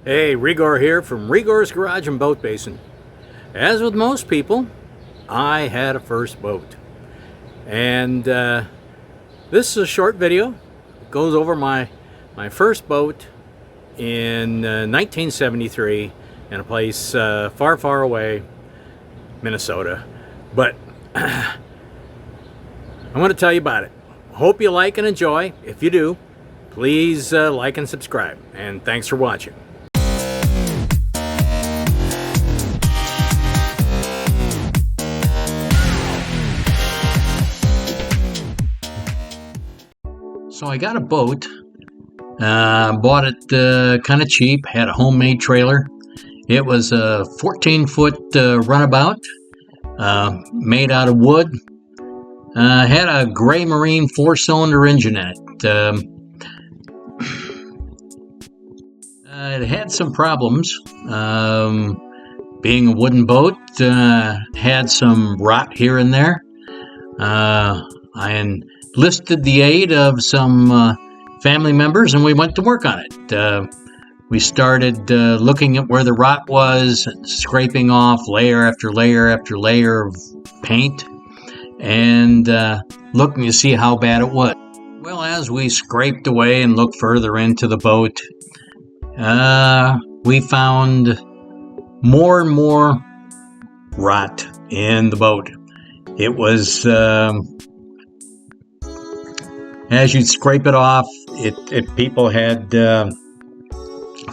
Hey, Rigor here from Rigor's Garage and Boat Basin. As with most people, I had a first boat. And this is a short video. It goes over my first boat in 1973 in a place far, far away, Minnesota. But I'm going to tell you about it. Hope you like and enjoy. If you do, please like and subscribe. And thanks for watching. So I got a boat, bought it kind of cheap, had a homemade trailer. It was a 14-foot runabout, made out of wood. Had a gray marine 4-cylinder engine in it. It had some problems. Being a wooden boat, had some rot here and there. I enlisted the aid of some family members, and we went to work on it. We started looking at where the rot was, and scraping off layer after layer after layer of paint, and looking to see how bad it was. Well, as we scraped away and looked further into the boat, we found more and more rot in the boat. It was as you'd scrape it off, people had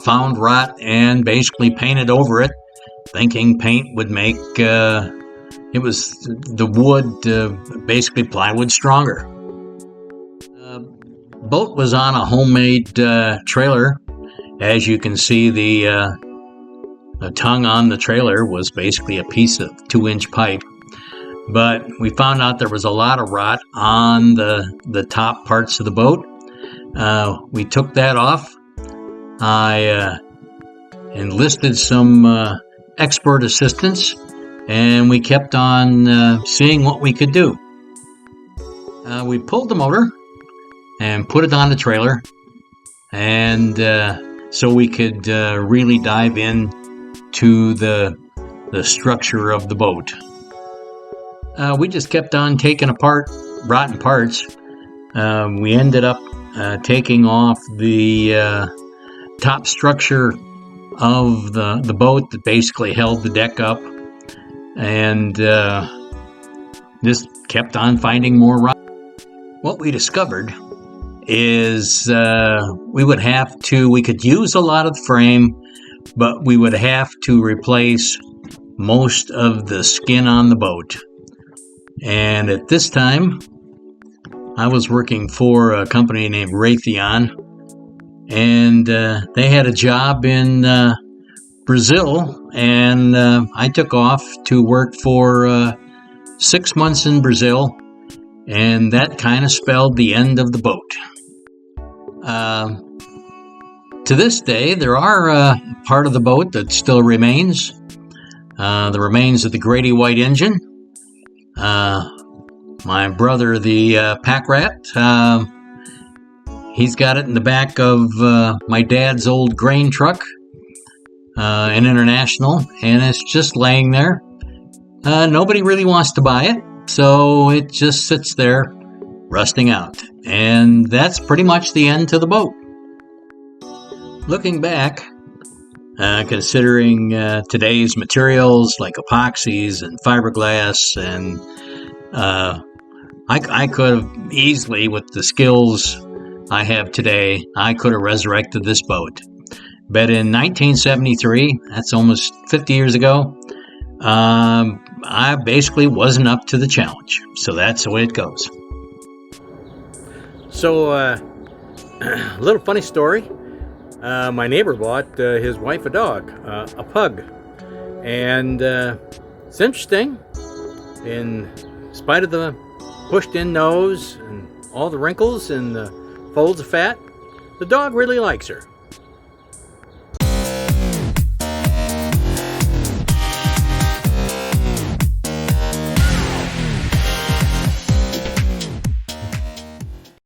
found rot and basically painted over it, thinking paint would make it was the wood, basically plywood, stronger. Boat was on a homemade trailer. As you can see, the tongue on the trailer was basically a piece of 2-inch pipe. But we found out there was a lot of rot on the top parts of the boat. We took that off. I enlisted some expert assistance, and we kept on seeing what we could do. We pulled the motor and put it on the trailer, and so we could really dive in to the structure of the boat. We just kept on taking apart rotten parts. We ended up taking off the top structure of the boat that basically held the deck up, and just kept on finding more rot. What we discovered is we could use a lot of the frame, but we would have to replace most of the skin on the boat. And at this time, I was working for a company named Raytheon, and they had a job in Brazil, and I took off to work for 6 months in Brazil, and that kind of spelled the end of the boat. To this day, there are part of the boat that still remains. The remains of the Grady White engine. My brother, the Pack Rat, he's got it in the back of my dad's old grain truck, an International, and it's just laying there. Nobody really wants to buy it, so it just sits there rusting out. And that's pretty much the end to the boat. Looking back, considering today's materials like epoxies and fiberglass, and I could have easily, with the skills I have today, I could have resurrected this boat. But in 1973, that's almost 50 years ago, I basically wasn't up to the challenge. So that's the way it goes. So, a little funny story. My neighbor bought his wife a dog, a pug. And it's interesting, in spite of the pushed-in nose and all the wrinkles and the folds of fat, the dog really likes her.